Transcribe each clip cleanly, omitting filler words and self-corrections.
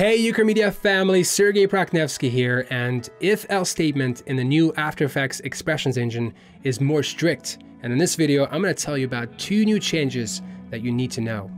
Hey Ukramedia family, Sergey Praknevsky here, and if-else statement in the new After Effects expressions engine is more strict. And in this video, I'm going to tell you about 2 new changes that you need to know.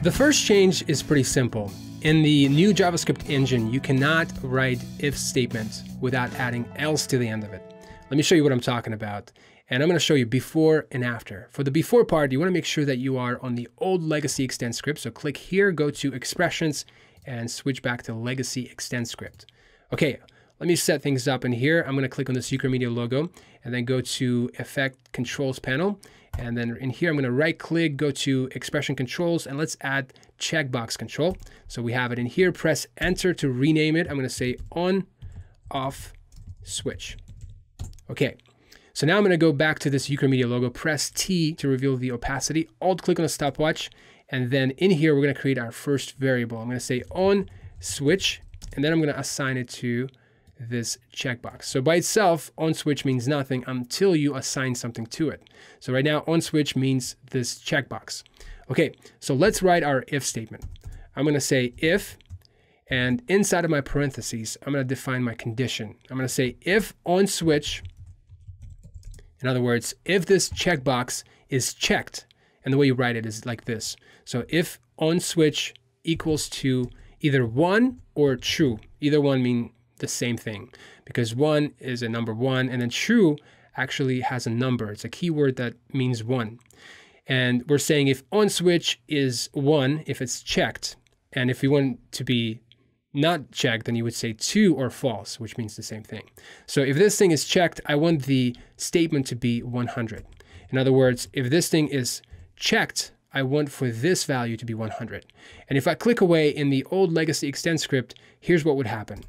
The first change is pretty simple. In the new JavaScript engine, you cannot write if statement without adding else to the end of it. Let me show you what I'm talking about. And I'm going to show you before and after. For the before part, you want to make sure that you are on the old legacy extend script. So click here, go to expressions, and switch back to legacy extend script. Okay, let me set things up in here. I'm going to click on this Ukramedia logo and then go to Effect Controls panel. And then in here, I'm going to right click, go to Expression Controls, and let's add checkbox control. So we have it in here. Press Enter to rename it. I'm going to say on, off, switch. Okay. So now I'm going to go back to this Ukramedia logo, press T to reveal the opacity, Alt click on a stopwatch, and then in here we're going to create our first variable. I'm going to say on switch, and then I'm going to assign it to this checkbox. So by itself, on switch means nothing until you assign something to it. So right now, on switch means this checkbox. Okay, so let's write our if statement. I'm going to say if, and inside of my parentheses, I'm going to define my condition. I'm going to say if on switch. In other words, if this checkbox is checked, and the way you write it is like this. So if on switch equals to either 1 or true, either one mean the same thing, because 1 is a number 1, and then true actually has a number. It's a keyword that means 1. And we're saying if on switch is 1, if it's checked, and if we want to be not checked, then you would say 2 or false, which means the same thing. So if this thing is checked, I want the statement to be 100. In other words, if this thing is checked, I want for this value to be 100. And if I click away in the old legacy extend script, here's what would happen.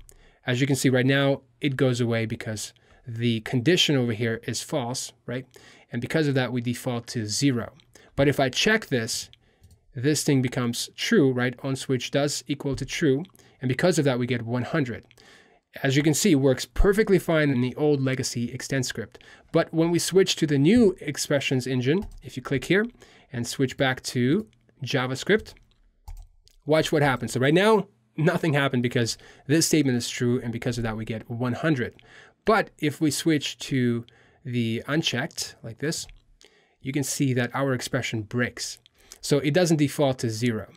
As you can see right now, it goes away because the condition over here is false, right? And because of that, we default to 0. But if I check this thing becomes true, right? On switch does equal to true. And because of that, we get 100. As you can see, it works perfectly fine in the old legacy extend script. But when we switch to the new expressions engine, if you click here and switch back to JavaScript, watch what happens. So right now, nothing happened because this statement is true, and because of that, we get 100. But if we switch to the unchecked, like this, you can see that our expression breaks. So it doesn't default to 0.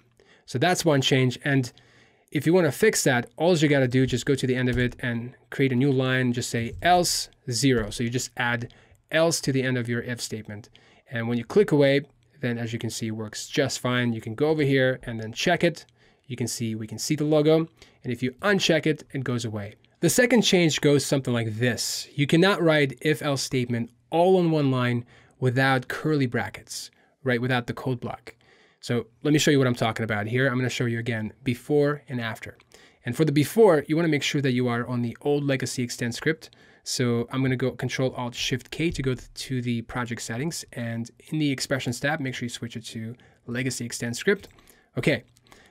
So that's one change. And if you want to fix that, all you got to do is just go to the end of it and create a new line, just say else 0. So you just add else to the end of your if statement. And when you click away, then as you can see, it works just fine. You can go over here and then check it. You can see, we can see the logo. And if you uncheck it, it goes away. The second change goes something like this. You cannot write if-else statement all on one line without curly brackets, right? Without the code block. So let me show you what I'm talking about here. I'm going to show you again before and after. And for the before, you want to make sure that you are on the old legacy extend script. So I'm going to go Control-Alt-Shift-K to go to the project settings. And in the expressions tab, make sure you switch it to legacy extend script. Okay,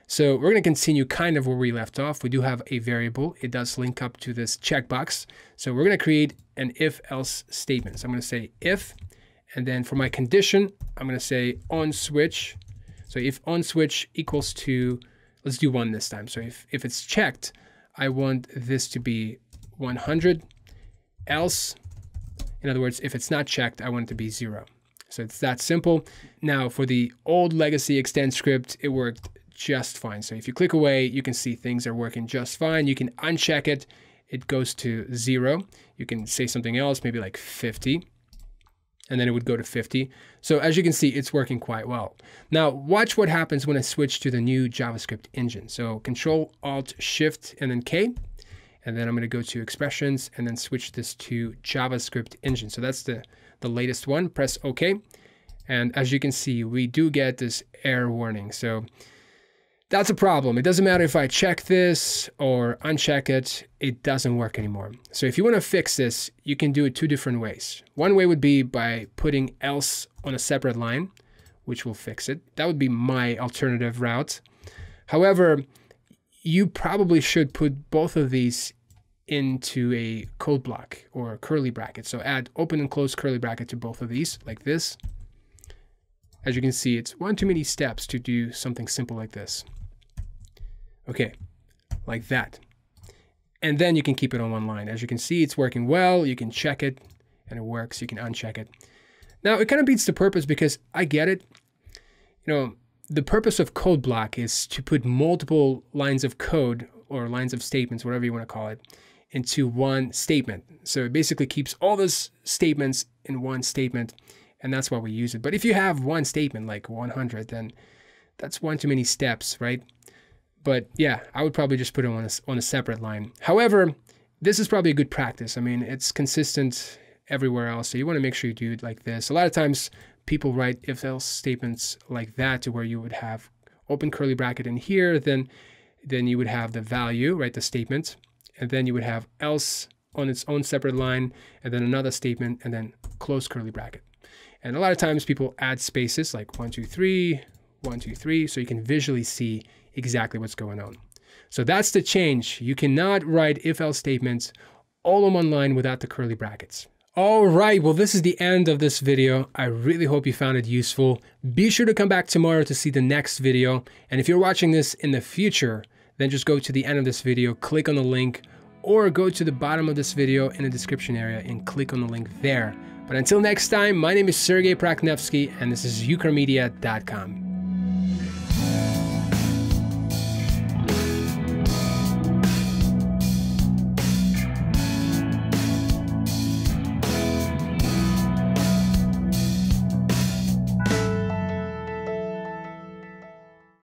so we're going to continue kind of where we left off. We do have a variable. It does link up to this checkbox. So we're going to create an if-else statement. So I'm going to say if, and then for my condition, I'm going to say on switch. So if on switch equals to, let's do 1 this time. So if it's checked, I want this to be 100. Else, in other words, if it's not checked, I want it to be 0. So it's that simple. Now for the old legacy extend script, it worked just fine. So if you click away, you can see things are working just fine. You can uncheck it. It goes to 0. You can say something else, maybe like 50. And then it would go to 50. So as you can see, it's working quite well. Now watch what happens when I switch to the new JavaScript engine. So Control-Alt-Shift and then K. And then I'm going to go to expressions and then switch this to JavaScript engine. So that's the latest one. Press OK. And as you can see, we do get this error warning. So that's a problem. It doesn't matter if I check this or uncheck it, it doesn't work anymore. So if you want to fix this, you can do it 2 different ways. One way would be by putting else on a separate line, which will fix it. That would be my alternative route. However, you probably should put both of these into a code block or curly bracket. So add open and close curly bracket to both of these like this. As you can see, it's one too many steps to do something simple like this. Okay, like that. And then you can keep it on one line. As you can see, it's working well. You can check it and it works. You can uncheck it. Now, it kind of beats the purpose because I get it. You know, the purpose of code block is to put multiple lines of code or lines of statements, whatever you want to call it, into one statement. So it basically keeps all those statements in one statement, and that's why we use it. But if you have one statement like 100, then that's one too many steps, right? But yeah, I would probably just put it on a separate line. However, this is probably a good practice. I mean, it's consistent everywhere else, so you want to make sure you do it like this. A lot of times people write if-else statements like that, to where you would have open curly bracket in here, then you would have the value, right, the statement, and then you would have else on its own separate line, and then another statement, and then close curly bracket. And a lot of times people add spaces like 1, 2, 3, 1, 2, 3, so you can visually see exactly what's going on. So that's the change. You cannot write if-else statements all on one line without the curly brackets. All right, well, this is the end of this video. I really hope you found it useful. Be sure to come back tomorrow to see the next video. And if you're watching this in the future, then just go to the end of this video, click on the link, or go to the bottom of this video in the description area and click on the link there. But until next time, my name is Sergey Prakhnevsky, and this is Ukramedia.com.